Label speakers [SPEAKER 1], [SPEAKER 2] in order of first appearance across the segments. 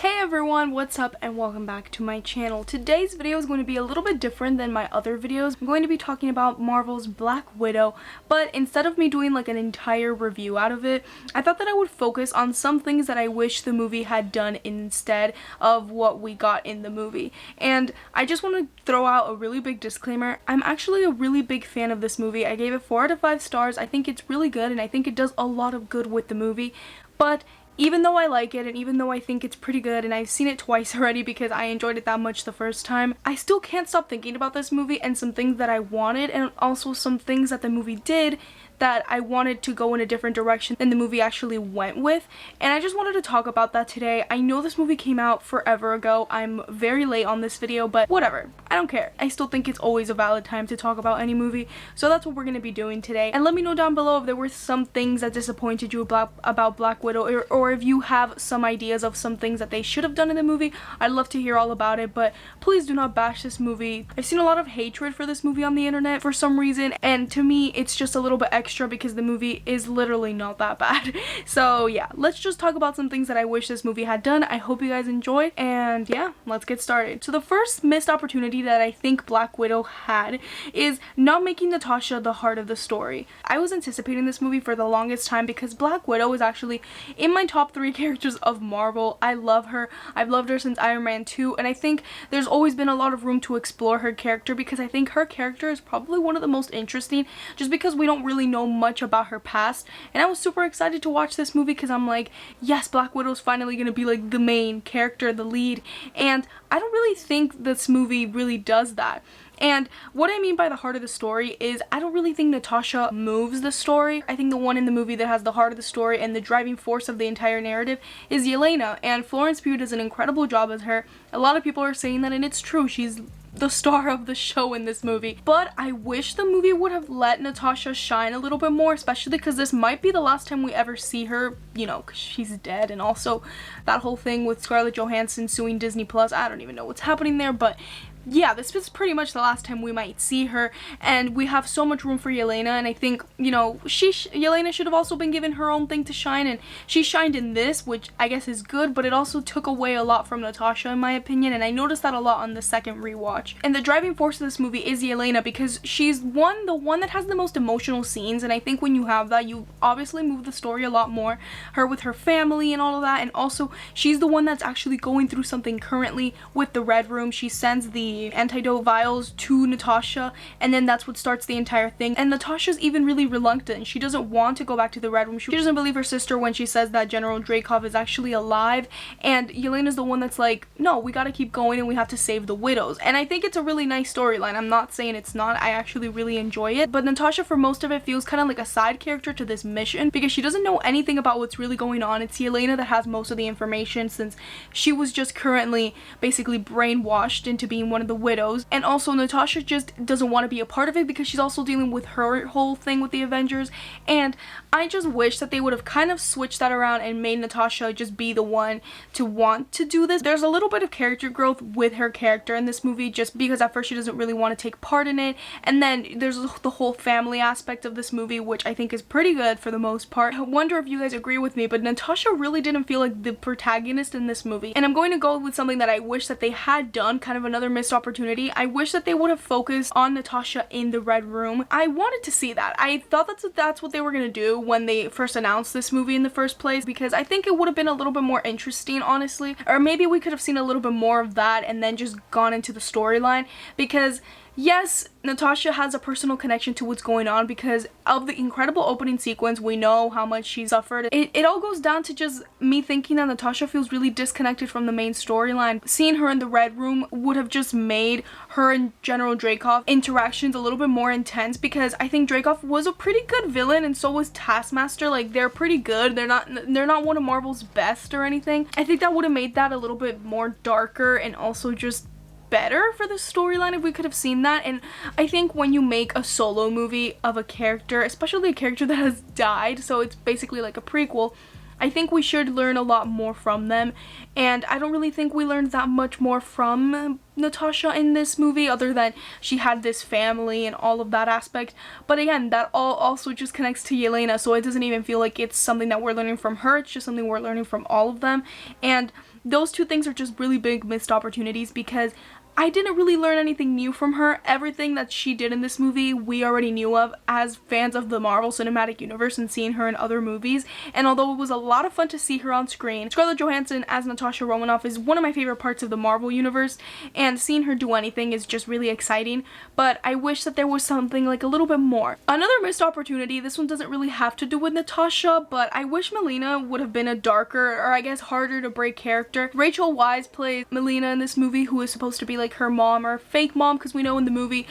[SPEAKER 1] Hey everyone, what's up and welcome back to my channel. Today's video is going to be a little bit different than my other videos. I'm going to be talking about Marvel's Black Widow, but instead of me doing like an entire review out of it, I thought that I would focus on some things that I wish the movie had done instead of what we got in the movie. And I just want to throw out a really big disclaimer. I'm actually a really big fan of this movie. I gave it 4 out of 5 stars. I think it's really good and I think it does a lot of good with the movie, but even though I like it and even though I think it's pretty good and I've seen it twice already because I enjoyed it that much the first time, I still can't stop thinking about this movie and some things that I wanted and also some things that the movie did that I wanted to go in a different direction than the movie actually went with, and I just wanted to talk about that today. I know this movie came out forever ago. I'm very late on this video, but whatever. I don't care. I still think it's always a valid time to talk about any movie, so that's what we're going to be doing today. And let me know down below if there were some things that disappointed you about Black Widow, or if you have some ideas of some things that they should have done in the movie. I'd love to hear all about it, but please do not bash this movie. I've seen a lot of hatred for this movie on the internet for some reason, and to me it's just a little bit extra because the movie is literally not that bad. So yeah, let's just talk about some things that I wish this movie had done. I hope you guys enjoyed, and yeah, let's get started. So the first missed opportunity that I think Black Widow had is not making Natasha the heart of the story. I was anticipating this movie for the longest time because Black Widow is actually in my top 3 characters of Marvel. I love her. I've loved her since Iron Man 2, and I think there's always been a lot of room to explore her character because I think her character is probably one of the most interesting just because we don't really know much about her past. And I was super excited to watch this movie because I'm like, yes, Black Widow's finally gonna be like the main character, the lead, and I don't really think this movie really does that. And what I mean by the heart of the story is I don't really think Natasha moves the story. I think the one in the movie that has the heart of the story and the driving force of the entire narrative is Yelena, and Florence Pugh does an incredible job as her. A lot of people are saying that, and it's true, she's the star of the show in this movie. But I wish the movie would have let Natasha shine a little bit more, especially because this might be the last time we ever see her, you know, because she's dead, and also that whole thing with Scarlett Johansson suing Disney Plus. I don't even know what's happening there, but yeah, this is pretty much the last time we might see her, and we have so much room for Yelena, and I think, you know, Yelena should have also been given her own thing to shine, and she shined in this, which I guess is good, but it also took away a lot from Natasha in my opinion, and I noticed that a lot on the second rewatch. And the driving force of this movie is Yelena because she's the one that has the most emotional scenes, and I think when you have that, you obviously move the story a lot more. Her with her family and all of that, and also she's the one that's actually going through something currently with the Red Room. She sends the antidote vials to Natasha, and then that's what starts the entire thing. And Natasha's even really reluctant. She doesn't want to go back to the Red Room. She doesn't believe her sister when she says that General Dreykov is actually alive, and Yelena's the one that's like, no, we gotta keep going and we have to save the widows. And I think it's a really nice storyline. I'm not saying it's not. I actually really enjoy it, but Natasha for most of it feels kind of like a side character to this mission because she doesn't know anything about what's really going on. It's Yelena that has most of the information since she was just currently basically brainwashed into being one of the widows, and also Natasha just doesn't want to be a part of it because she's also dealing with her whole thing with the Avengers. And I just wish that they would have kind of switched that around and made Natasha just be the one to want to do this. There's a little bit of character growth with her character in this movie just because at first she doesn't really want to take part in it, and then there's the whole family aspect of this movie, which I think is pretty good for the most part. I wonder if you guys agree with me, but Natasha really didn't feel like the protagonist in this movie. And I'm going to go with something that I wish that they had done, kind of another missed opportunity. I wish that they would have focused on Natasha in the Red Room. I wanted to see that. I thought that's what they were gonna do when they first announced this movie in the first place, because I think it would have been a little bit more interesting, honestly. Or maybe we could have seen a little bit more of that and then just gone into the storyline, because yes, Natasha has a personal connection to what's going on because of the incredible opening sequence. We know how much she suffered. It all goes down to just me thinking that Natasha feels really disconnected from the main storyline. Seeing her in the Red Room would have just made her and General Dreykov interactions a little bit more intense, because I think Dreykov was a pretty good villain and so was Taskmaster. Like, they're pretty good. They're not one of Marvel's best or anything. I think that would have made that a little bit more darker and also just better for the storyline if we could have seen that. And I think when you make a solo movie of a character, especially a character that has died, so it's basically like a prequel, I think we should learn a lot more from them, and I don't really think we learned that much more from Natasha in this movie other than she had this family and all of that aspect. But again, that all also just connects to Yelena, so it doesn't even feel like it's something that we're learning from her. It's just something we're learning from all of them. And those two things are just really big missed opportunities because I didn't really learn anything new from her. Everything that she did in this movie we already knew of as fans of the Marvel Cinematic Universe and seeing her in other movies. And although it was a lot of fun to see her on screen, Scarlett Johansson as Natasha Romanoff is one of my favorite parts of the Marvel Universe, and seeing her do anything is just really exciting. But I wish that there was something like a little bit more. Another missed opportunity, this one doesn't really have to do with Natasha, but I wish Melina would have been a darker, or I guess harder to break character. Rachel Weisz plays Melina in this movie, who is supposed to be like her mom or fake mom, because we know in the movie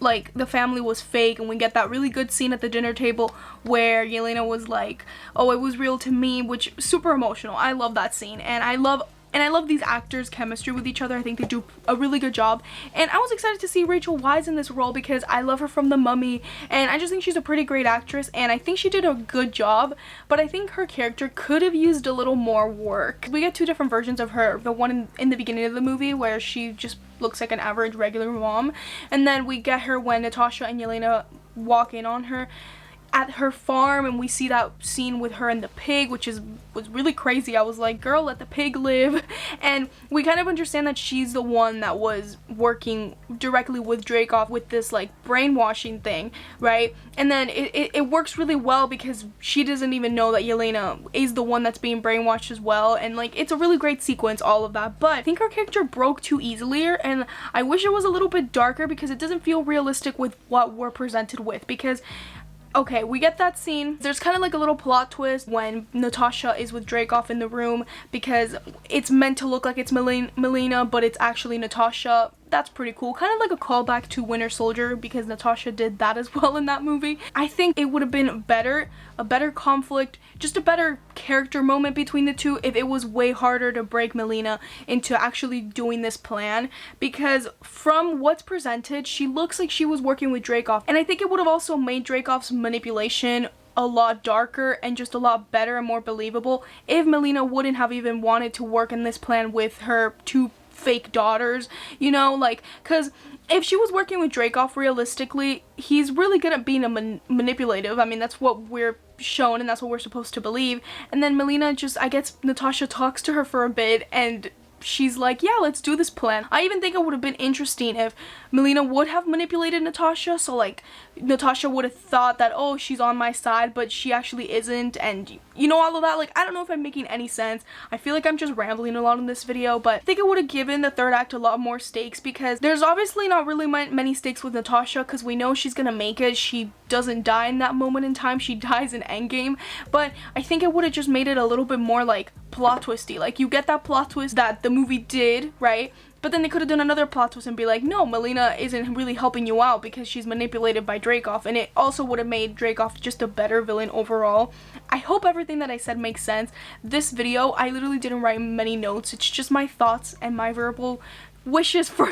[SPEAKER 1] like the family was fake, and we get that really good scene at the dinner table where Yelena was like, oh, it was real to me, which super emotional. I love that scene, and I love these actors' chemistry with each other. I think they do a really good job. And I was excited to see Rachel Weisz in this role because I love her from The Mummy, and I just think she's a pretty great actress, and I think she did a good job, but I think her character could have used a little more work. We get two different versions of her. The one in the beginning of the movie where she just looks like an average regular mom, and then we get her when Natasha and Yelena walk in on her at her farm, and we see that scene with her and the pig, which was really crazy. I was like, girl, let the pig live. And we kind of understand that she's the one that was working directly with Dreykov with this like brainwashing thing, right? And then it works really well because she doesn't even know that Yelena is the one that's being brainwashed as well, and like it's a really great sequence, all of that. But I think her character broke too easily, and I wish it was a little bit darker because it doesn't feel realistic with what we're presented with. Because okay, we get that scene. There's kind of like a little plot twist when Natasha is with Dreykov in the room because it's meant to look like it's Melina, but it's actually Natasha. That's pretty cool. Kind of like a callback to Winter Soldier because Natasha did that as well in that movie. I think it would have been better, a better conflict, just a better character moment between the two if it was way harder to break Melina into actually doing this plan, because from what's presented, she looks like she was working with Dreykov, and I think it would have also made Dreykov's manipulation a lot darker and just a lot better and more believable if Melina wouldn't have even wanted to work in this plan with her two fake daughters, you know, like, because if she was working with Dreykov realistically, he's really good at being a manipulative. I mean, that's what we're shown and that's what we're supposed to believe. And then Melina just, I guess Natasha talks to her for a bit and she's like, yeah, let's do this plan. I even think it would have been interesting if Melina would have manipulated Natasha, so like Natasha would have thought that, oh, she's on my side, but she actually isn't, and you know, all of that. Like, I don't know if I'm making any sense. I feel like I'm just rambling a lot in this video, but I think it would have given the third act a lot more stakes, because there's obviously not really many stakes with Natasha because we know she's gonna make it. She doesn't die in that moment in time, she dies in Endgame, but I think it would have just made it a little bit more like plot twisty. Like, you get that plot twist that the movie did, right? But then they could have done another plot twist and be like, no, Melina isn't really helping you out because she's manipulated by Dreykov, and it also would have made Dreykov just a better villain overall. I hope everything that I said makes sense. This video, I literally didn't write many notes. It's just my thoughts and my verbal wishes for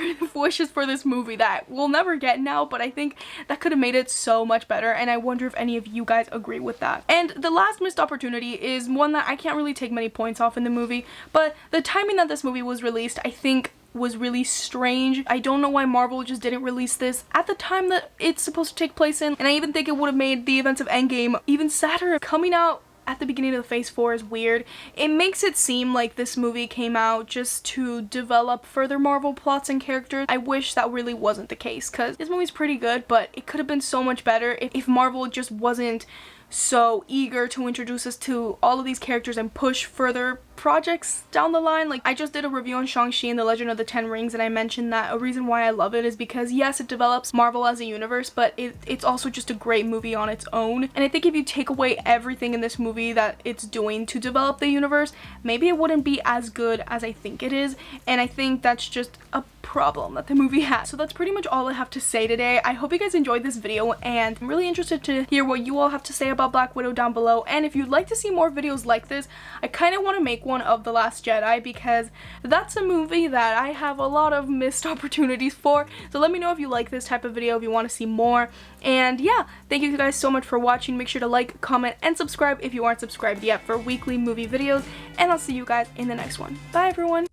[SPEAKER 1] this movie that we'll never get now, but I think that could have made it so much better, and I wonder if any of you guys agree with that. And the last missed opportunity is one that I can't really take many points off in the movie, but the timing that this movie was released, I think, was really strange. I don't know why Marvel just didn't release this at the time that it's supposed to take place in, and I even think it would have made the events of Endgame even sadder. Coming out at the beginning of the Phase 4 is weird. It makes it seem like this movie came out just to develop further Marvel plots and characters. I wish that really wasn't the case, because this movie's pretty good, but it could have been so much better if Marvel just wasn't so eager to introduce us to all of these characters and push further projects down the line. Like, I just did a review on Shang-Chi and the Legend of the Ten Rings, and I mentioned that a reason why I love it is because, yes, it develops Marvel as a universe, but it's also just a great movie on its own. And I think if you take away everything in this movie that it's doing to develop the universe, maybe it wouldn't be as good as I think it is, and I think that's just a problem that the movie has. So that's pretty much all I have to say today. I hope you guys enjoyed this video, and I'm really interested to hear what you all have to say about Black Widow down below. And if you'd like to see more videos like this, I kind of want to make one of The Last Jedi, because that's a movie that I have a lot of missed opportunities for. So let me know if you like this type of video, if you want to see more. And yeah, thank you guys so much for watching. Make sure to like, comment, and subscribe if you aren't subscribed yet for weekly movie videos, and I'll see you guys in the next one. Bye everyone!